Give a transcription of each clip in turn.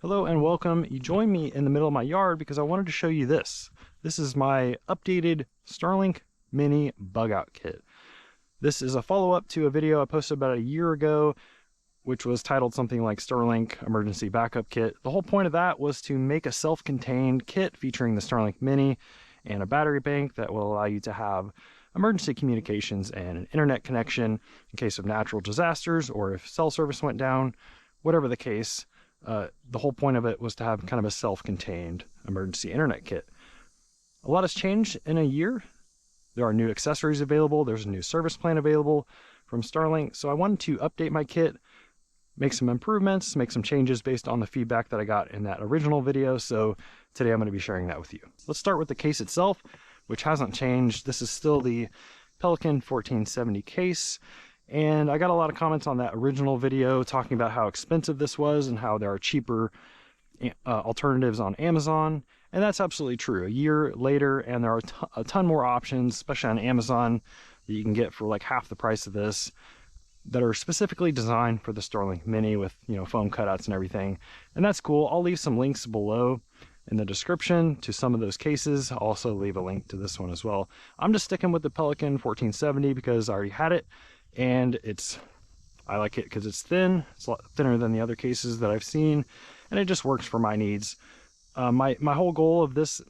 Hello and welcome. You joined me in the middle of my yard because I wanted to show you this. This is my updated Starlink Mini bug out kit. This is a follow-up to a video I posted about a year ago, which was titled something like Starlink Emergency Backup Kit. The whole point of that was to make a self-contained kit featuring the Starlink Mini and a battery bank that will allow you to have emergency communications and an internet connection in case of natural disasters or if cell service went down, whatever the case. The whole point of it was to have kind of a self-contained emergency internet kit. A lot has changed in a year. There are new accessories available. There's a new service plan available from Starlink. So I wanted to update my kit, make some improvements, make some changes based on the feedback that I got in that original video. So today I'm going to be sharing that with you. Let's start with the case itself, which hasn't changed. This is still the Pelican 1470 case. And I got a lot of comments on that original video talking about how expensive this was and how there are cheaper alternatives on Amazon. And that's absolutely true. A year later, and there are a ton more options, especially on Amazon, that you can get for like half the price of this, that are specifically designed for the Starlink Mini with, foam cutouts and everything. And that's cool. I'll leave some links below in the description to some of those cases. I'll also leave a link to this one as well. I'm just sticking with the Pelican 1470 because I already had it. And I like it because it's thin. It's a lot thinner than the other cases that I've seen, and it just works for my needs. My whole goal of this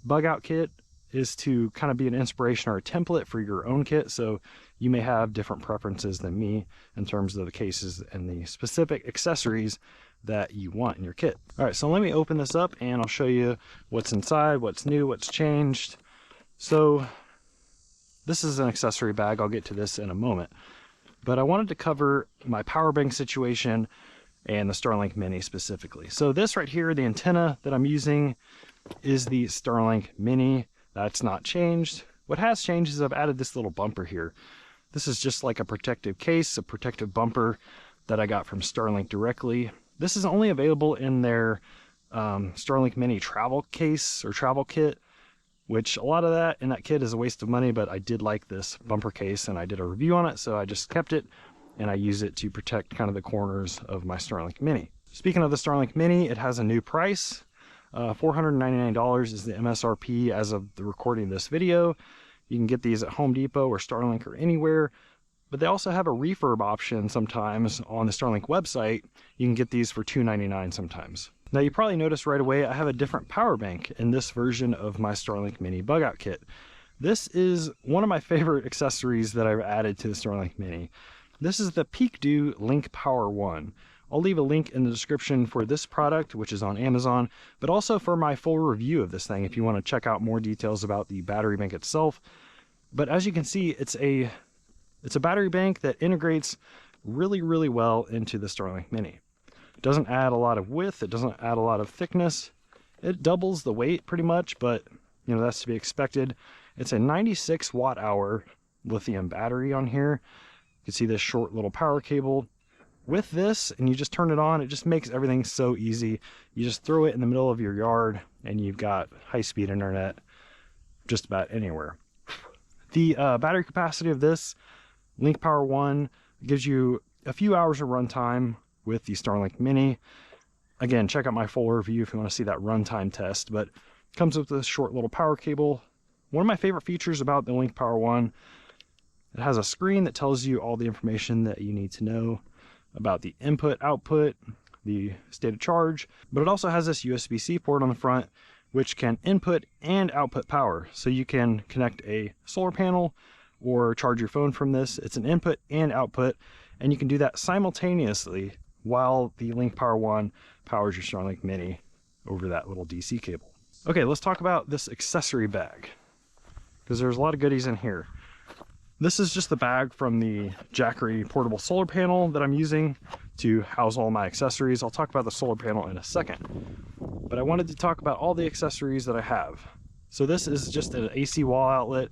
bug out kit is to kind of be an inspiration or a template for your own kit. So you may have different preferences than me in terms of the cases and the specific accessories that you want in your kit. All right, so let me open this up and I'll show you what's inside, what's new, what's changed. So this is an accessory bag. I'll get to this in a moment. But I wanted to cover my power bank situation and the Starlink Mini specifically. So this right here, the antenna that I'm using is the Starlink Mini. That's not changed. What has changed is I've added this little bumper here. This is just like a protective case, a protective bumper that I got from Starlink directly. This is only available in their Starlink Mini travel case or travel kit, which a lot of that in that kit is a waste of money, but I did like this bumper case and I did a review on it, so I just kept it and I use it to protect kind of the corners of my Starlink Mini. Speaking of the Starlink Mini, it has a new price. $499 is the MSRP as of the recording of this video. You can get these at Home Depot or Starlink or anywhere, but they also have a refurb option sometimes on the Starlink website. You can get these for $299 sometimes. Now you probably noticed right away I have a different power bank in this version of my Starlink Mini bug out kit. This is one of my favorite accessories that I've added to the Starlink Mini. This is the PeakDew Link Power 1. I'll leave a link in the description for this product, which is on Amazon, but also for my full review of this thing if you want to check out more details about the battery bank itself. But as you can see, it's a battery bank that integrates really, really well into the Starlink Mini. It doesn't add a lot of width, it doesn't add a lot of thickness. It doubles the weight pretty much, but that's to be expected. It's a 96 watt hour lithium battery on here. You can see this short little power cable. With this, and you just turn it on, it just makes everything so easy. You just throw it in the middle of your yard and you've got high-speed internet just about anywhere. The battery capacity of this Link Power 1 gives you a few hours of runtime with the Starlink Mini. Again, check out my full review if you want to see that runtime test, but it comes with this short little power cable. One of my favorite features about the Link Power 1, it has a screen that tells you all the information that you need to know about the input, output, the state of charge, but it also has this USB-C port on the front, which can input and output power. So you can connect a solar panel or charge your phone from this. It's an input and output, and you can do that simultaneously while the Link Power 1 powers your Starlink Mini over that little DC cable. Okay, let's talk about this accessory bag, because there's a lot of goodies in here. This is just the bag from the Jackery portable solar panel that I'm using to house all my accessories. I'll talk about the solar panel in a second, but I wanted to talk about all the accessories that I have. So this is just an AC wall outlet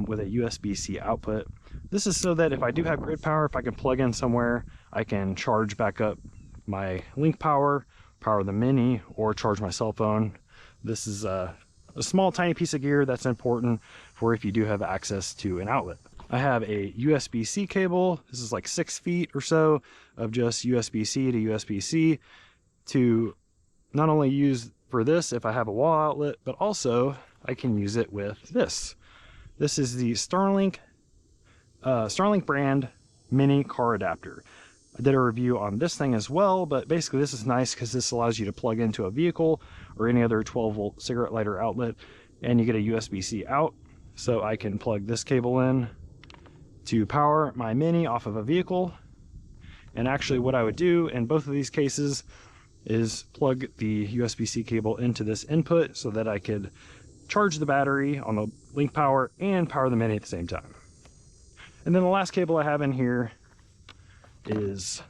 with a USB-C output. This is so that if I do have grid power, if I can plug in somewhere, I can charge back up my Link power the Mini, or charge my cell phone. This is a small tiny piece of gear that's important for if you do have access to an outlet. I have a USB-C cable. This is like 6 feet or so of just USB-C to USB-C. to not only use for this if I have a wall outlet, but also I can use it with this. This is the Starlink brand mini car adapter. I did a review on this thing as well, but basically this is nice because this allows you to plug into a vehicle or any other 12-volt cigarette lighter outlet, and you get a USB-C out. So I can plug this cable in to power my Mini off of a vehicle. And actually what I would do in both of these cases is plug the USB-C cable into this input so that I could charge the battery on the Link Power and power the Mini at the same time. And then the last cable I have in here is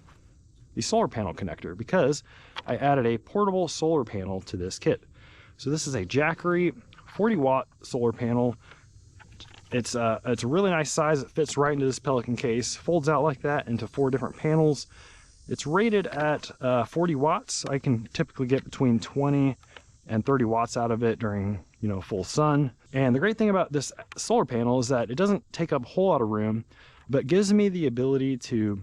the solar panel connector, because I added a portable solar panel to this kit. So this is a Jackery 40-watt solar panel. It's a really nice size. It fits right into this Pelican case, folds out like that into 4 different panels. It's rated at 40 watts. I can typically get between 20 and 30 watts out of it during, you know, full sun. And the great thing about this solar panel is that it doesn't take up a whole lot of room, but gives me the ability to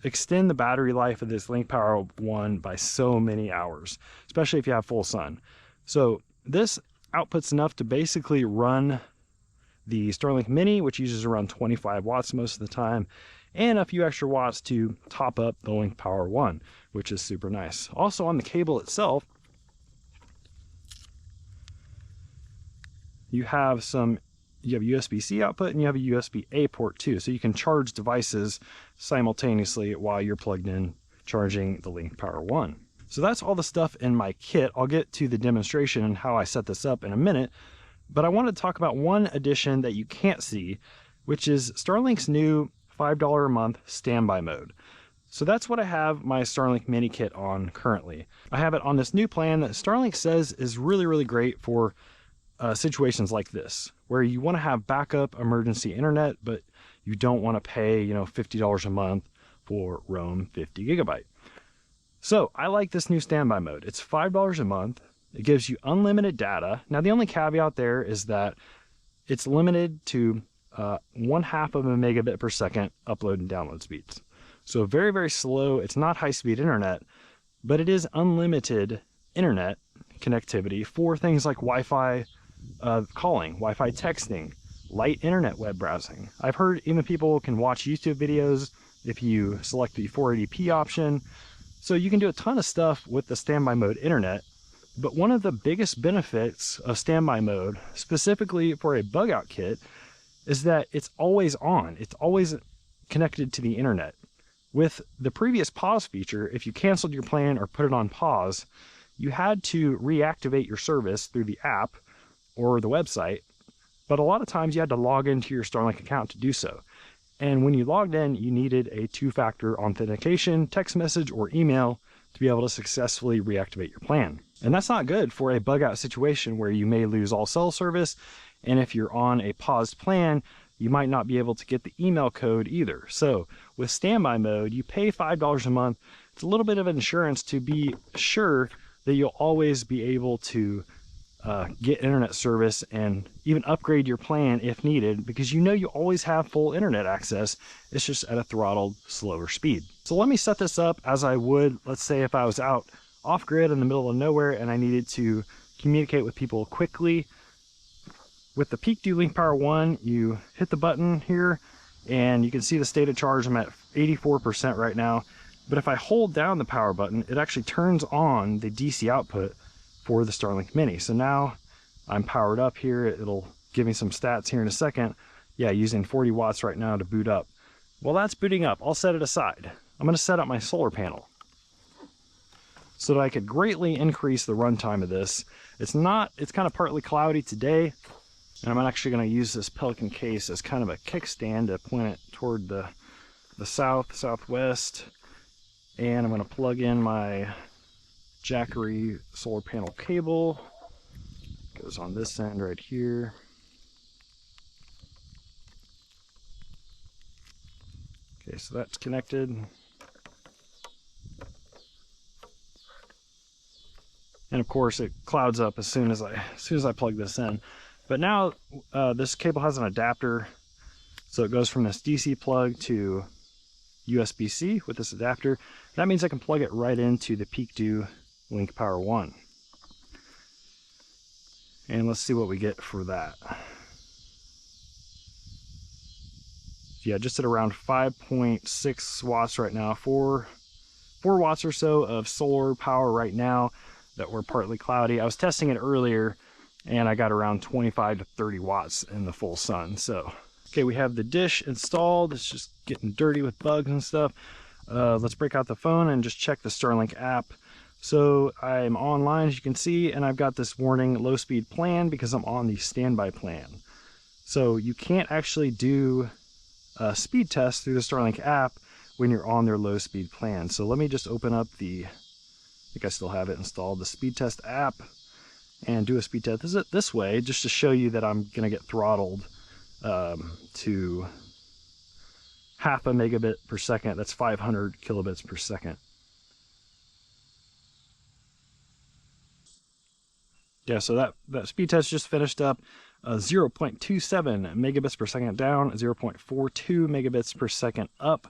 extend the battery life of this Link Power 1 by so many hours, especially if you have full sun. So this outputs enough to basically run the Starlink Mini, which uses around 25 watts most of the time, and a few extra watts to top up the Link Power 1, which is super nice. Also on the cable itself, you have USB-C output and you have a USB-A port too, so you can charge devices simultaneously while you're plugged in charging the Link Power 1. So that's all the stuff in my kit. I'll get to the demonstration and how I set this up in a minute, but I want to talk about one addition that you can't see, which is Starlink's new $5 a month standby mode. So that's what I have my Starlink mini kit on currently. I have it on this new plan that Starlink says is really, really great for situations like this, where you want to have backup emergency internet, but you don't want to pay, you know, $50 a month for Roam 50 gigabyte. So I like this new standby mode. It's $5 a month. It gives you unlimited data. Now the only caveat there is that it's limited to 1/2 of a megabit per second upload and download speeds. So very, very slow. It's not high-speed internet, but it is unlimited internet connectivity for things like Wi-Fi calling, Wi-Fi texting, light internet web browsing. I've heard even people can watch YouTube videos if you select the 480p option. So you can do a ton of stuff with the standby mode internet. But one of the biggest benefits of standby mode, specifically for a bug out kit, is that it's always on. It's always connected to the internet. With the previous pause feature, if you canceled your plan or put it on pause, you had to reactivate your service through the app or the website, but a lot of times you had to log into your Starlink account to do so. And when you logged in, you needed a 2-factor authentication, text message, or email to be able to successfully reactivate your plan. And that's not good for a bug out situation where you may lose all cell service, and if you're on a paused plan, you might not be able to get the email code either. So with standby mode, you pay $5 a month. It's a little bit of insurance to be sure that you'll always be able to get internet service and even upgrade your plan if needed, because you know you always have full internet access. It's just at a throttled, slower speed. So let me set this up as I would, let's say, if I was out off grid in the middle of nowhere and I needed to communicate with people quickly. With the Peak Link Power 1, you hit the button here and you can see the state of charge. I'm at 84% right now. But if I hold down the power button, it actually turns on the DC output for the Starlink Mini. So now I'm powered up here. It'll give me some stats here in a second. Yeah, using 40 watts right now to boot up. While that's booting up, I'll set it aside. I'm going to set up my solar panel so that I could greatly increase the runtime of this. It's kind of partly cloudy today, and I'm actually going to use this Pelican case as kind of a kickstand to point it toward the southwest. And I'm going to plug in my Jackery solar panel cable. Goes on this end right here. Okay, so that's connected. And of course it clouds up as soon as I plug this in. But now this cable has an adapter, so it goes from this DC plug to USB-C with this adapter. That means I can plug it right into the PeakDo Link Power 1. And let's see what we get for that. Yeah, just at around 5.6 watts right now. 4 watts or so of solar power right now that we're partly cloudy. I was testing it earlier and I got around 25 to 30 watts in the full sun. So, okay, we have the dish installed. It's just getting dirty with bugs and stuff. Let's break out the phone and just check the Starlink app. So I'm online, as you can see, and I've got this warning low speed plan because I'm on the standby plan. So you can't actually do a speed test through the Starlink app when you're on their low speed plan. So let me just open up I think I still have it installed, the speed test app, and do a speed test this way, just to show you that I'm gonna get throttled to 0.5 megabit per second. That's 500 kilobits per second. Yeah, so that speed test just finished up. 0.27 megabits per second down, 0.42 megabits per second up,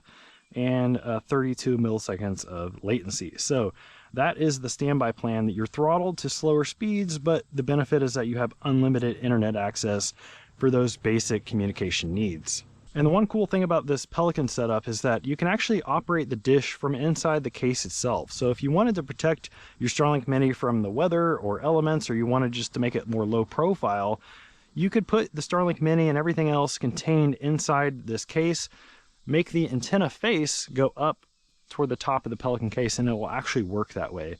and 32 milliseconds of latency. So that is the standby plan, that you're throttled to slower speeds, but the benefit is that you have unlimited internet access for those basic communication needs. And the one cool thing about this Pelican setup is that you can actually operate the dish from inside the case itself. So if you wanted to protect your Starlink Mini from the weather or elements, or you wanted just to make it more low profile, you could put the Starlink Mini and everything else contained inside this case, make the antenna face go up toward the top of the Pelican case, and it will actually work that way. A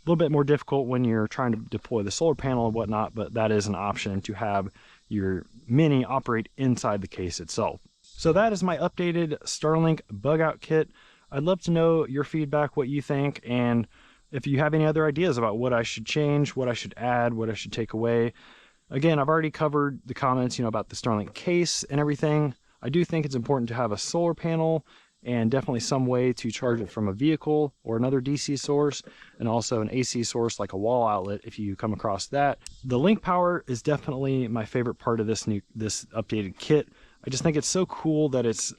little bit more difficult when you're trying to deploy the solar panel and whatnot, but that is an option to have your Mini operate inside the case itself. So that is my updated Starlink bug out kit. I'd love to know your feedback, what you think, and if you have any other ideas about what I should change, what I should add, what I should take away. Again, I've already covered the comments, about the Starlink case and everything. I do think it's important to have a solar panel and definitely some way to charge it from a vehicle or another DC source, and also an AC source like a wall outlet if you come across that. The link power is definitely my favorite part of this updated kit. I just think it's so cool that it's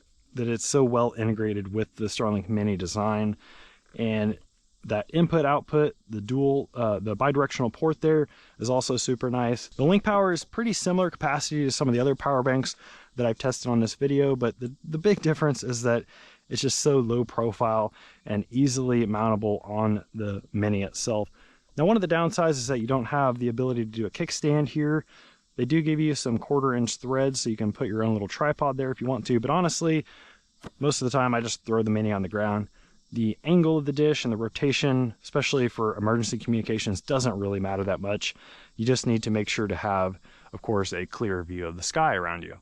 so well integrated with the Starlink Mini design, and that input-output, the bidirectional port there is also super nice. The link power is pretty similar capacity to some of the other power banks that I've tested on this video, but the big difference is that it's just so low profile and easily mountable on the Mini itself. Now, one of the downsides is that you don't have the ability to do a kickstand here. They do give you some 1/4-inch threads, so you can put your own little tripod there if you want to, but honestly, most of the time I just throw the Mini on the ground. The angle of the dish and the rotation, especially for emergency communications, doesn't really matter that much. You just need to make sure to have, of course, a clear view of the sky around you.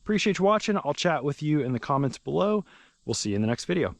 Appreciate you watching. I'll chat with you in the comments below. We'll see you in the next video.